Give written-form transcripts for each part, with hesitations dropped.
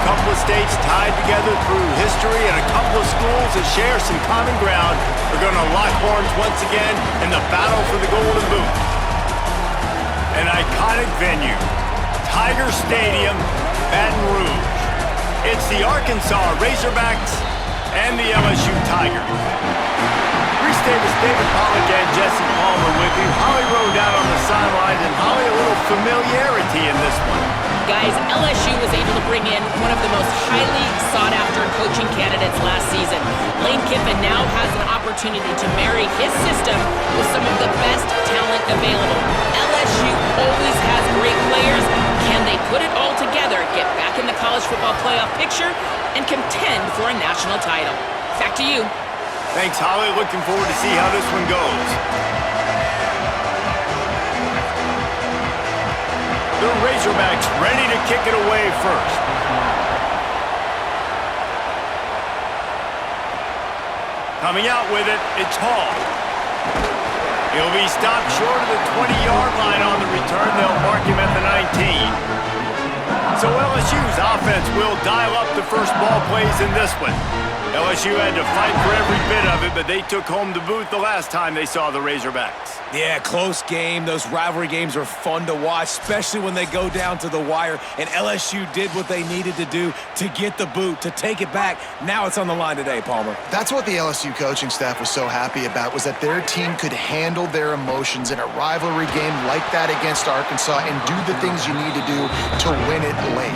couple of states tied together through history and a couple of schools that share some common ground are going to lock horns once again in the battle for the Golden Boot. An iconic venue, Tiger Stadium, Baton Rouge. It's the Arkansas Razorbacks and the LSU Tigers. Reese Davis, David Pollack, and Jesse Palmer with you. Holly rode down on the sidelines, and Holly, a little familiarity in this one. Guys, LSU was able to bring in one of the most highly sought-after coaching candidates last season. Lane Kiffin now has an opportunity to marry his system with some of the best talent available. LSU always has great players. Can they put it all together, get back in the college football playoff picture, and contend for a national title? Back to you. Thanks, Holly. Looking forward to see how this one goes. The Razorbacks ready to kick it away first. Coming out with it, it's Hall. He'll be stopped short of the 20-yard line on the return. They'll mark him at the 19. So LSU's offense will dial up the first ball plays in this one. LSU had to fight for every bit of it, but they took home the boot the last time they saw the Razorbacks. Yeah, close game. Those rivalry games are fun to watch, especially when they go down to the wire. And LSU did what they needed to do to get the boot, to take it back. Now it's on the line today, Palmer. That's what the LSU coaching staff was so happy about, was that their team could handle their emotions in a rivalry game like that against Arkansas and do the things you need to do to win it late.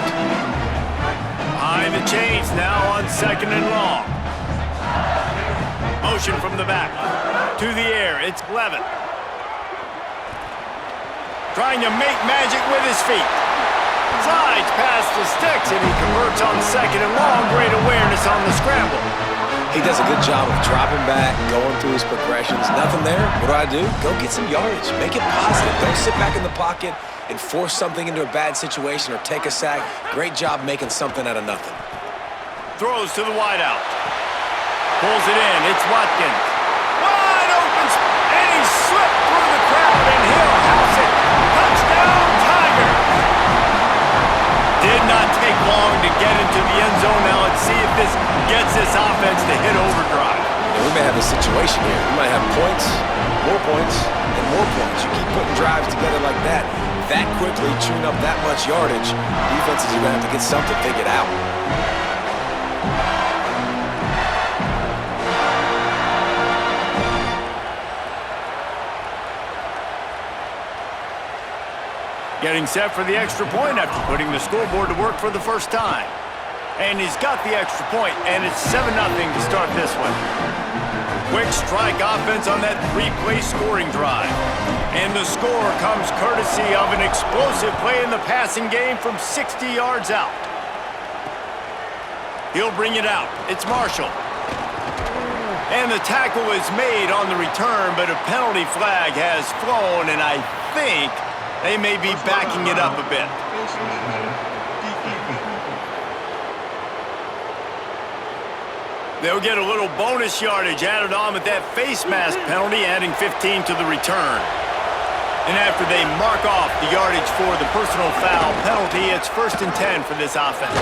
Behind the chains now on 2nd and long. Motion from the back. To the air, it's Levin. Trying to make magic with his feet. Slides past the sticks, and he converts on 2nd and long. Great awareness on the scramble. He does a good job of dropping back, going through his progressions. Nothing there. What do? Go get some yardage. Make it positive. Don't sit back in the pocket and force something into a bad situation or take a sack. Great job making something out of nothing. Throws to the wideout. Pulls it in. It's Watkins. Wide open. And he slipped through the crowd, and he'll house it. Touchdown, Tigers. Did not take long to get into the end zone. Now let's see if this gets this offense to hit overdrive. Yeah, we may have a situation here. We might have points, and more points. You keep putting drives together like that quickly, chewing up that much yardage, defenses are going to have to get something figured out. Getting set for the extra point after putting the scoreboard to work for the first time. And he's got the extra point, and it's 7-0 to start this one. Quick strike offense on that 3-play scoring drive. And the score comes courtesy of an explosive play in the passing game from 60 yards out. He'll bring it out. It's Marshall. And the tackle is made on the return, but a penalty flag has flown, and I think they may be backing it up a bit. They'll get a little bonus yardage added on with that face mask penalty, adding 15 to the return. And after they mark off the yardage for the personal foul penalty, it's 1st and 10 for this offense.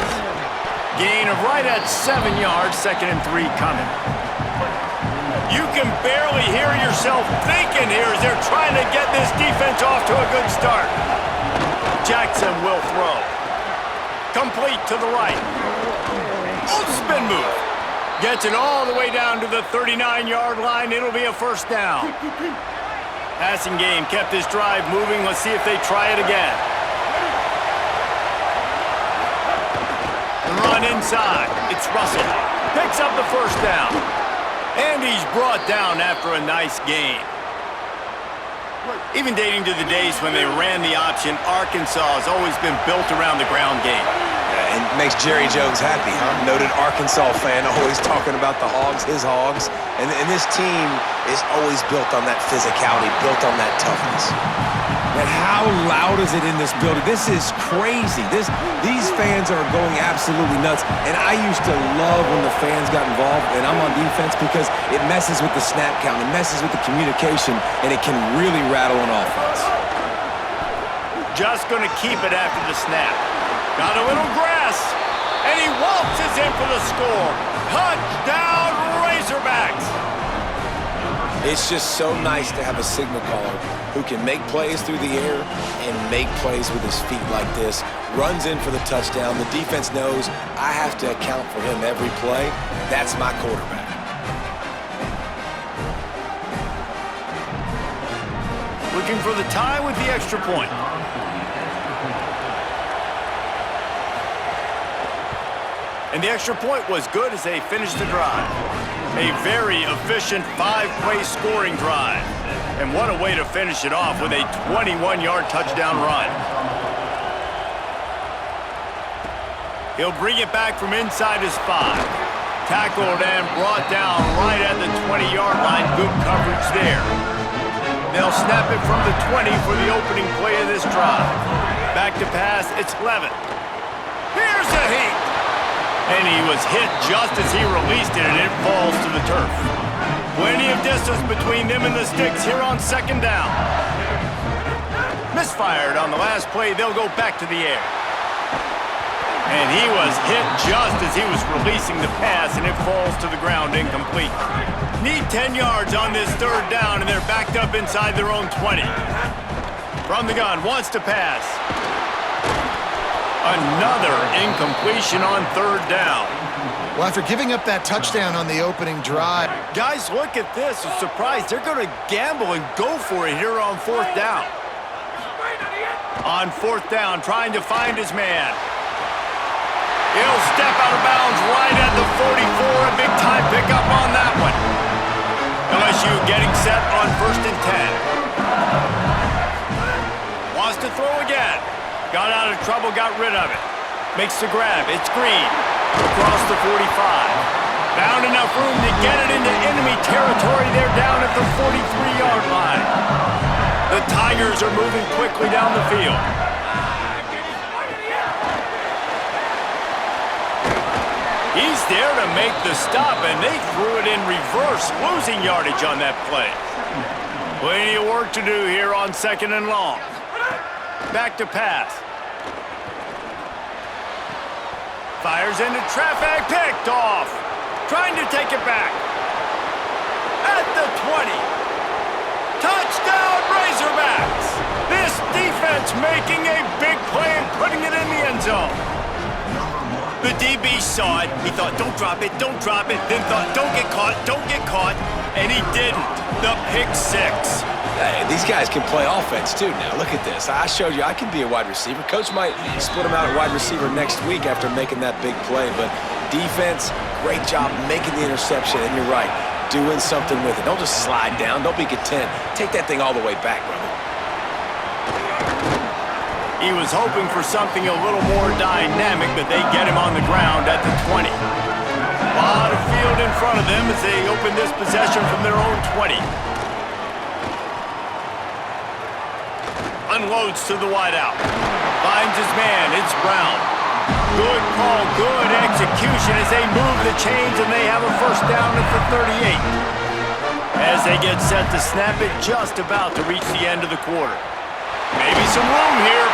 Gain of right at 7 yards, 2nd and 3 coming. You can barely hear yourself thinking here as they're trying to get this defense off to a good start. Jackson will throw. Complete to the right. Oh, spin move. Gets it all the way down to the 39-yard line. It'll be a 1st down. Passing game kept this drive moving. Let's see if they try it again. The run inside. It's Russell. Picks up the 1st down. And he's brought down after a nice gain. Even dating to the days when they ran the option, Arkansas has always been built around the ground game. Yeah, and makes Jerry Jones happy, huh? Noted Arkansas fan, always talking about the Hogs, his Hogs. And this team is always built on that physicality, built on that toughness. And how loud is it in this building? This is crazy. These fans are going absolutely nuts. And I used to love when the fans got involved, and I'm on defense, because it messes with the snap count, it messes with the communication, and it can really rattle an offense. Just going to keep it after the snap. Got a little grass. And he waltzes in for the score. Touchdown, Razorbacks! It's just so nice to have a signal caller who can make plays through the air and make plays with his feet like this. Runs in for the touchdown. The defense knows I have to account for him every play. That's my quarterback. Looking for the tie with the extra point. And the extra point was good as they finished the drive. A very efficient 5-play scoring drive. And what a way to finish it off with a 21-yard touchdown run. He'll bring it back from inside his 5. Tackled and brought down right at the 20-yard line. Good coverage there. They'll snap it from the 20 for the opening play of this drive. Back to pass, it's Levin. Here's a heat! And he was hit just as he released it, and it falls to the turf. Plenty of distance between them and the sticks here on second down. Misfired on the last play. They'll go back to the air. And he was hit just as he was releasing the pass, and it falls to the ground incomplete. Need 10 yards on this third down, and they're backed up inside their own 20. From the gun, wants to pass. Another incompletion on third down. Well, after giving up that touchdown on the opening drive. Guys, look at this. I'm surprised. They're going to gamble and go for it here on fourth down. On fourth down, trying to find his man. He'll step out of bounds right at the 44. A big-time pickup on that one. LSU getting set on 1st and 10. Wants to throw again. Got out of trouble, got rid of it. Makes the grab. It's Green. Across the 45. Found enough room to get it into enemy territory. They're down at the 43-yard line. The Tigers are moving quickly down the field. He's there to make the stop, and they threw it in reverse, losing yardage on that play. Plenty of work to do here on 2nd and long. Back to pass. Fires into traffic, picked off. Trying to take it back. At the 20. Touchdown, Razorbacks! This defense making a big play and putting it in the end zone. The DB saw it. He thought, don't drop it, don't drop it. Then thought, don't get caught. And he didn't. The pick 6. Hey, these guys can play offense too now. Look at this. I showed you I can be a wide receiver. Coach might split him out at wide receiver next week after making that big play. But defense, great job making the interception. And you're right, doing something with it. Don't just slide down. Don't be content. Take that thing all the way back, brother. He was hoping for something a little more dynamic, but they get him on the ground at the 20. A lot of field in front of them as they open this possession from their own 20. Unloads to the wideout. Finds his man. It's Brown. Good call, good execution as they move the chains, and they have a first down at the 38. As they get set to snap it, just about to reach the end of the quarter. Maybe some room here.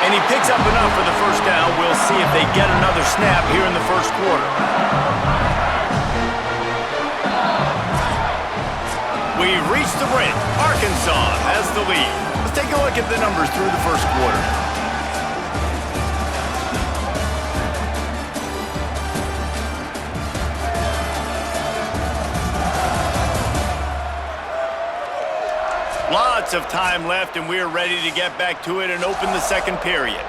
And he picks up enough for the first down. We'll see if they get another snap here in the first quarter. We've reached the break. Arkansas has the lead. Let's take a look at the numbers through the first quarter. Lots of time left, and we're ready to get back to it and open the second period.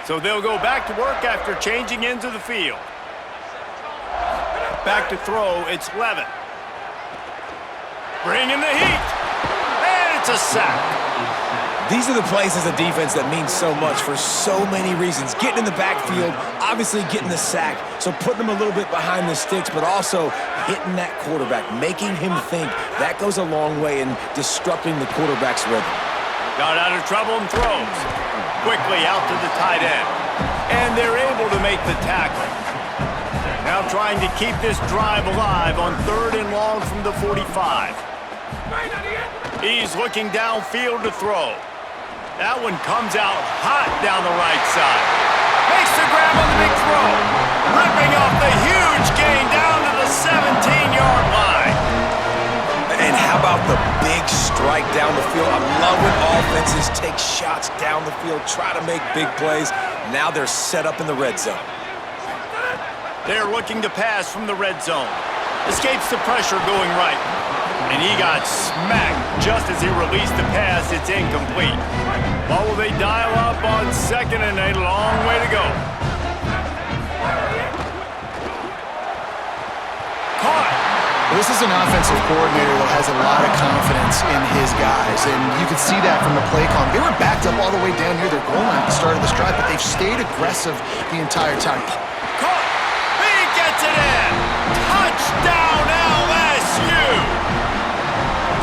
So they'll go back to work after changing into the field. Back to throw, it's Levin. Bringing the heat. And it's a sack. These are the plays as a defense that mean so much for so many reasons. Getting in the backfield, obviously getting the sack, so putting them a little bit behind the sticks, but also hitting that quarterback, making him think. That goes a long way in disrupting the quarterback's rhythm. Got out of trouble and throws. Quickly out to the tight end. And they're able to make the tackle. Now trying to keep this drive alive on 3rd and long from the 45. He's looking downfield to throw. That one comes out hot down the right side. Makes makes the grab on the big throw. Ripping off the huge gain down to the 17-yard line. And how about the big strike down the field? I love when offenses take shots down the field, try to make big plays. Now they're set up in the red zone. They're looking to pass from the red zone. Escapes the pressure going right. And he got smacked just as he released the pass. It's incomplete. What will they dial up on 2nd and a long way to go? Caught. This is an offensive coordinator that has a lot of confidence in his guys, and you can see that from the play call. They were backed up all the way down near their goal line at the start of this drive, but they've stayed aggressive the entire time. Caught. He gets it in. Touchdown, LSU.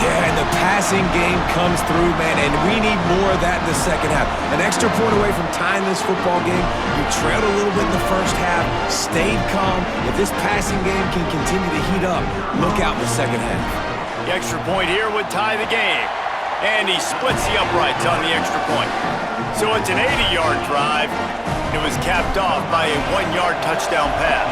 Yeah, and the passing game comes through, man, and we need more of that in the second half. An extra point away from tying this football game. You trailed a little bit in the first half, stayed calm. If this passing game can continue to heat up, look out in the second half. The extra point here would tie the game. And he splits the uprights on the extra point. So it's an 80-yard drive. It was capped off by a 1-yard touchdown pass.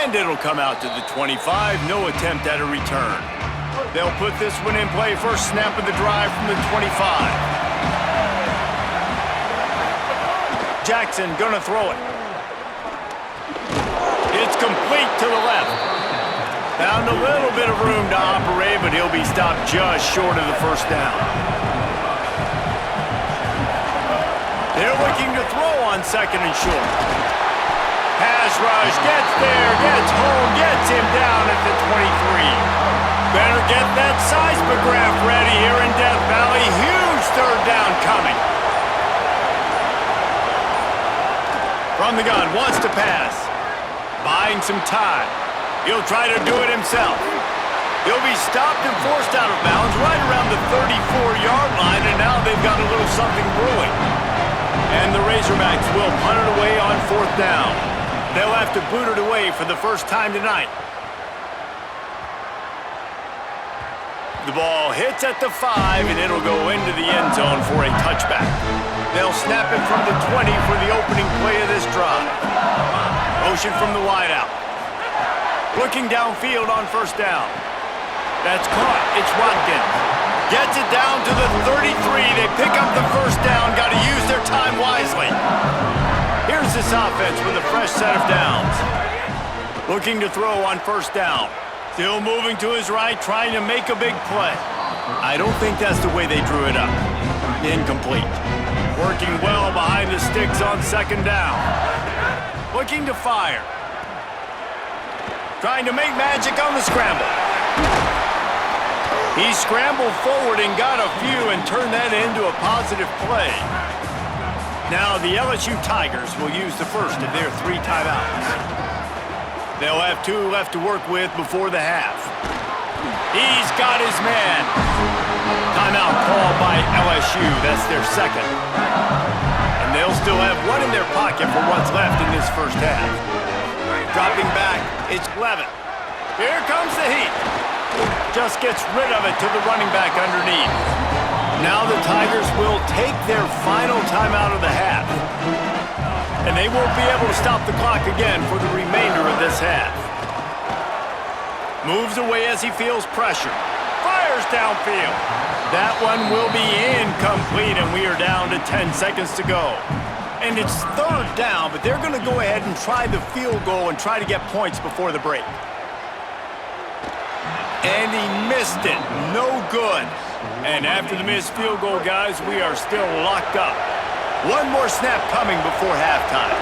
And it'll come out to the 25. No attempt at a return. They'll put this one in play. First snap of the drive from the 25. Jackson gonna throw it. It's complete to the left. Found a little bit of room to operate, but he'll be stopped just short of the first down. They're looking to throw on 2nd and short. Pass rush, gets there, gets home, gets him down at the 23. Better get that seismograph ready here in Death Valley. Huge 3rd down coming. From the gun, wants to pass. Buying some time. He'll try to do it himself. He'll be stopped and forced out of bounds right around the 34-yard line, and now they've got a little something brewing. And the Razorbacks will punt it away on 4th down. They'll have to boot it away for the first time tonight. The ball hits at the 5, and it'll go into the end zone for a touchback. They'll snap it from the 20 for the opening play of this drive. Motion from the wideout. Looking downfield on 1st down. That's caught. It's Watkins. Gets it down to the 33. They pick up the 1st down. Got to use their time wisely. Here's this offense with a fresh set of downs. Looking to throw on 1st down. Still moving to his right, trying to make a big play. I don't think that's the way they drew it up. Incomplete. Working well behind the sticks on 2nd down. Looking to fire. Trying to make magic on the scramble. He scrambled forward and got a few and turned that into a positive play. Now the LSU Tigers will use the first of their 3 timeouts. They'll have 2 left to work with before the half. He's got his man. Timeout called by LSU. That's their 2nd. And they'll still have 1 in their pocket for what's left in this first half. Dropping back, it's Levin. Here comes the heat. Just gets rid of it to the running back underneath. Now the Tigers will take their final timeout of the half. And they won't be able to stop the clock again for the remainder of this half. Moves away as he feels pressure. Fires downfield. That one will be incomplete, and we are down to 10 seconds to go. And it's 3rd down, but they're going to go ahead and try the field goal and try to get points before the break. And he missed it. No good. And after the missed field goal, guys, we are still locked up. 1 more snap coming before halftime.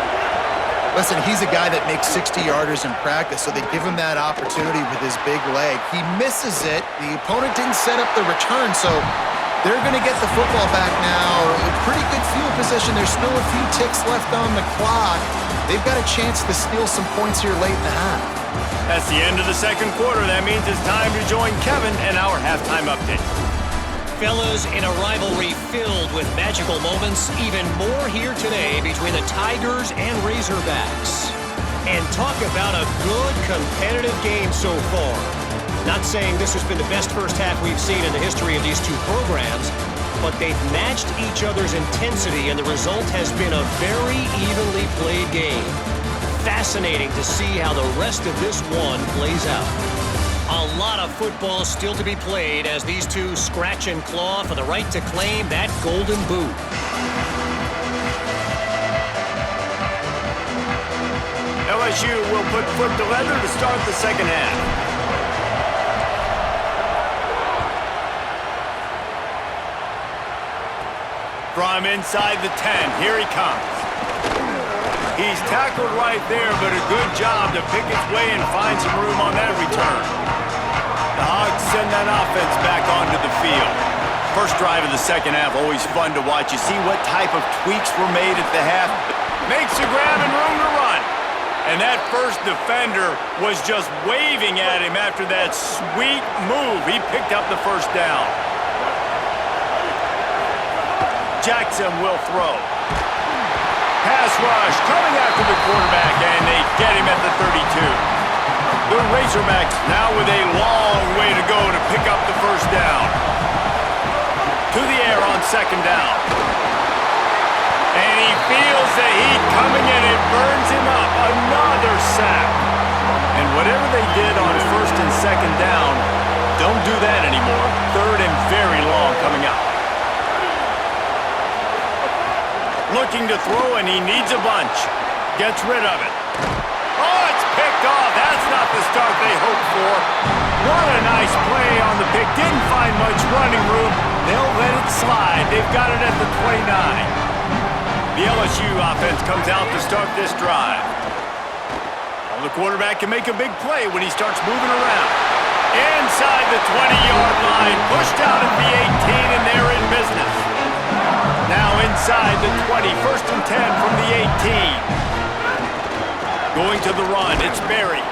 Listen, he's a guy that makes 60-yarders in practice, so they give him that opportunity with his big leg. He misses it. The opponent didn't set up the return, so they're going to get the football back now. A pretty good field position. There's still a few ticks left on the clock. They've got a chance to steal some points here late in the half. That's the end of the 2nd quarter. That means it's time to join Kevin and our halftime update. Fellas, in a rivalry filled with magical moments, even more here today between the Tigers and Razorbacks. And talk about a good competitive game so far. Not saying this has been the best first half we've seen in the history of these 2 programs, but they've matched each other's intensity, and the result has been a very evenly played game. Fascinating to see how the rest of this one plays out. A lot of football still to be played as these two scratch and claw for the right to claim that golden boot. LSU will put foot to leather to start the second half. From inside the 10, here he comes. He's tackled right there, but a good job to pick his way and find some room on that return. The Hogs send that offense back onto the field. First drive of the second half, always fun to watch. You see what type of tweaks were made at the half. Makes a grab and room to run. And that first defender was just waving at him after that sweet move. He picked up the first down. Jackson will throw. Pass rush coming after the quarterback, and they get him at the 32. The Razorbacks now with a long way to go to pick up the first down. To the air on second down. And he feels the heat coming and it burns him up. Another sack. And whatever they did on first and second down, don't do that anymore. Third and very long coming up. Looking to throw, and he needs a bunch. Gets rid of it. Oh, it's picked off. That's not the start they hoped for. What a nice play on the pick. Didn't find much running room. They'll let it slide. They've got it at the 29. The LSU offense comes out to start this drive. Well, the quarterback can make a big play when he starts moving around. Inside the 20-yard line. Pushed out at the 18, and they're in business. Now inside the 20, first and 10 from the 18. Going to the run, it's Berry.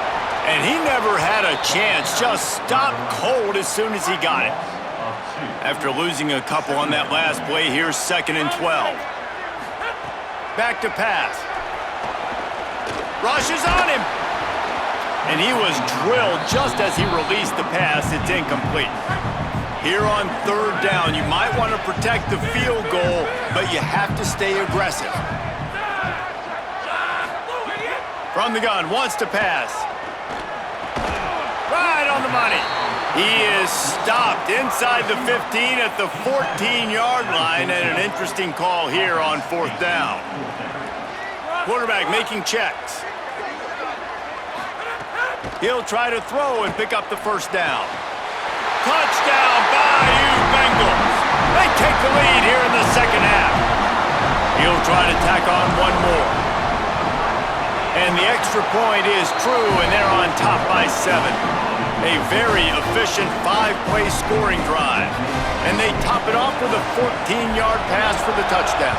And he never had a chance, just stopped cold as soon as he got it. After losing a couple on that last play, here's second and 12. Back to pass. Rush is on him. And he was drilled just as he released the pass. It's incomplete. Here on third down, you might want to protect the field goal, but you have to stay aggressive. From the gun, wants to pass. Right on the money. He is stopped inside the 15 at the 14-yard line, and an interesting call here on fourth down. Quarterback making checks. He'll try to throw and pick up the first down. Touchdown, Bayou Bengals. They take the lead here in the second half. He'll try to tack on one more. And the extra point is true, and they're on top by 7. A very efficient 5-play scoring drive. And they top it off with a 14-yard pass for the touchdown.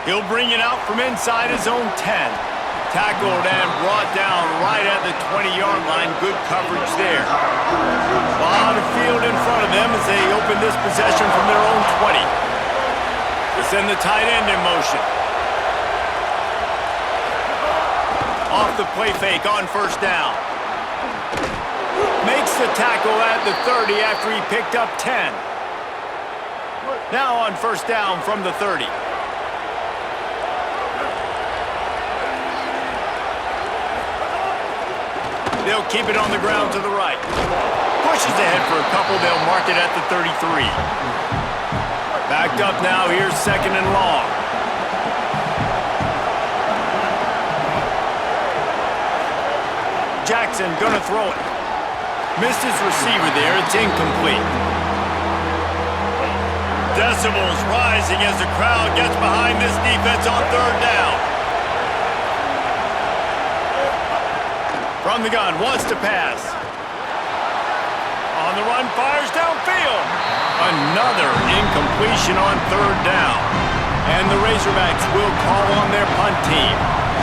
He'll bring it out from inside his own 10. Tackled and brought down right at the 20-yard line. Good coverage there. A lot of field in front of them as they open this possession from their own 20. They send the tight end in motion. Off the play fake on first down. Makes the tackle at the 30 after he picked up 10. Now on first down from the 30. They'll keep it on the ground to the right. Pushes ahead for a couple. They'll mark it at the 33. Backed up now. Here's second and long. Jackson gonna throw it. Missed his receiver there. It's incomplete. Decibels rising as the crowd gets behind this defense on third down. From the gun, wants to pass. On the run, fires downfield. Another incompletion on third down. And the Razorbacks will call on their punt team.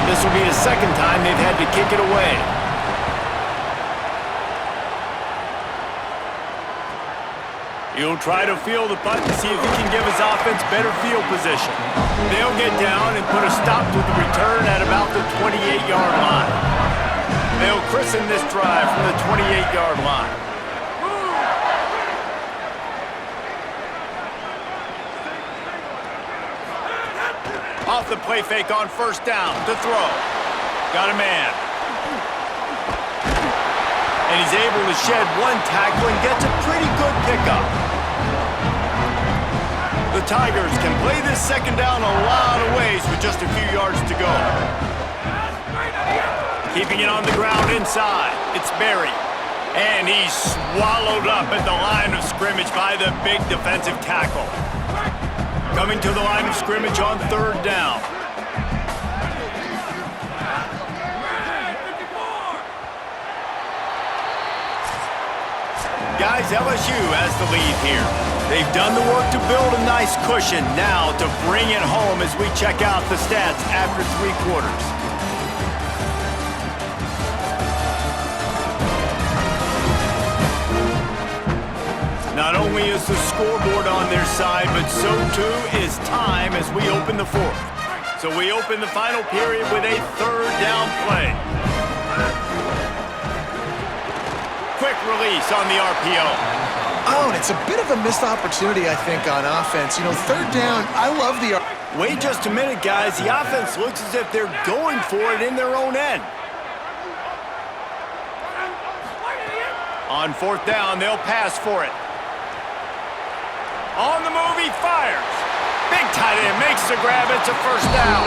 This will be the second time they've had to kick it away. He'll try to field the punt and see if he can give his offense better field position. They'll get down and put a stop to the return at about the 28-yard line. They'll christen this drive from the 28-yard line. Off the play fake on first down to throw. Got a man. And he's able to shed one tackle and gets a pretty good pickup. The Tigers can play this second down a lot of ways with just a few yards to go. Keeping it on the ground inside. It's Berry. And he's swallowed up at the line of scrimmage by the big defensive tackle. Coming to the line of scrimmage on third down. Guys, LSU has the lead here. They've done the work to build a nice cushion. Now to bring it home as we check out the stats after 3 quarters. Not only is the scoreboard on their side, but so too is time as we open the fourth. So we open the final period with a third down play. Quick release on the RPO. Oh, and it's a bit of a missed opportunity, I think, on offense. You know, third down, I love the... Wait just a minute, guys. The offense looks as if they're going for it in their own end. On fourth down, they'll pass for it. On the move, he fires. Big tight end makes the grab. It's a first down.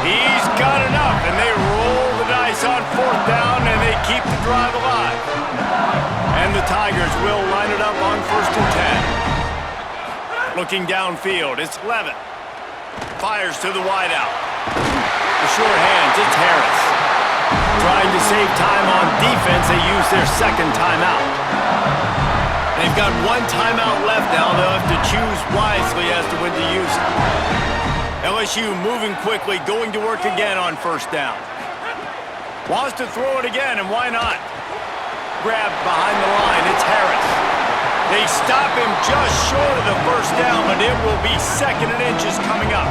He's got enough, and they roll the dice on fourth down, and they keep the drive alive. And the Tigers will line it up on first and 10. Looking downfield, it's Levitt. Fires to the wideout. The short hands, it's Harris. Trying to save time on defense, they use their second timeout. They've got one timeout left now. They'll have to choose wisely as to when to use it. LSU moving quickly, going to work again on first down. Wants to throw it again, and why not? Grabbed behind the line, it's Harris. They stop him just short of the first down, but it will be second and inches coming up.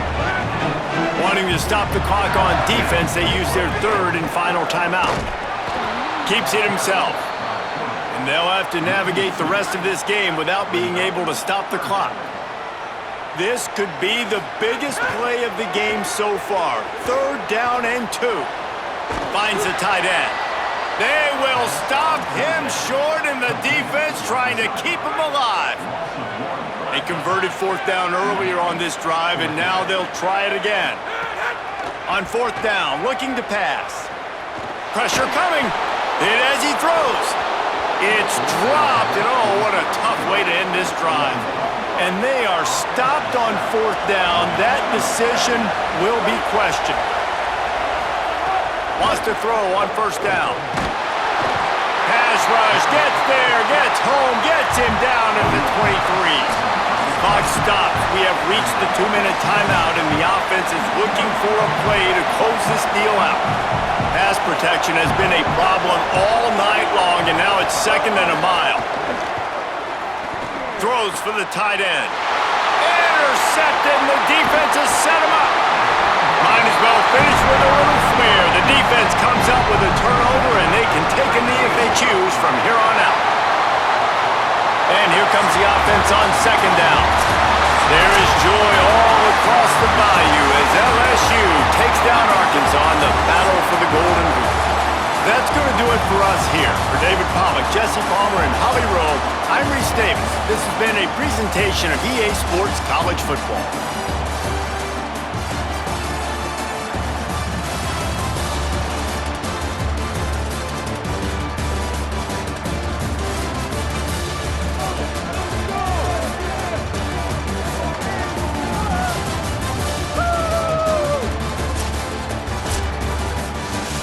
Wanting to stop the clock on defense, they use their third and final timeout. Keeps it himself. And they'll have to navigate the rest of this game without being able to stop the clock. This could be the biggest play of the game so far. Third down and 2. Finds the tight end. They will stop him short, and the defense trying to keep him alive. They converted fourth down earlier on this drive, and now they'll try it again. On fourth down, looking to pass. Pressure coming. Hit as he throws. It's dropped, and oh, what a tough way to end this drive. And they are stopped on fourth down. That decision will be questioned. Wants to throw on first down. Pass rush, gets there, gets home, gets him down at the 23. Clock stops. We have reached the 2-minute timeout, and the offense is looking for a play to close this deal out. Pass protection has been a problem all night long, and now it's second and a mile. Throws for the tight end. Intercepted, and the defense has set him up. Might as well finish with a little flair. The defense comes up with a turnover, and they can take a knee if they choose from here on out. And here comes the offense on second down. There is joy all across the bayou as LSU takes down Arkansas in the battle for the Golden Boot. That's going to do it for us here. For David Pollock, Jesse Palmer, and Holly Rowe, I'm Reese Davis. This has been a presentation of EA Sports College Football.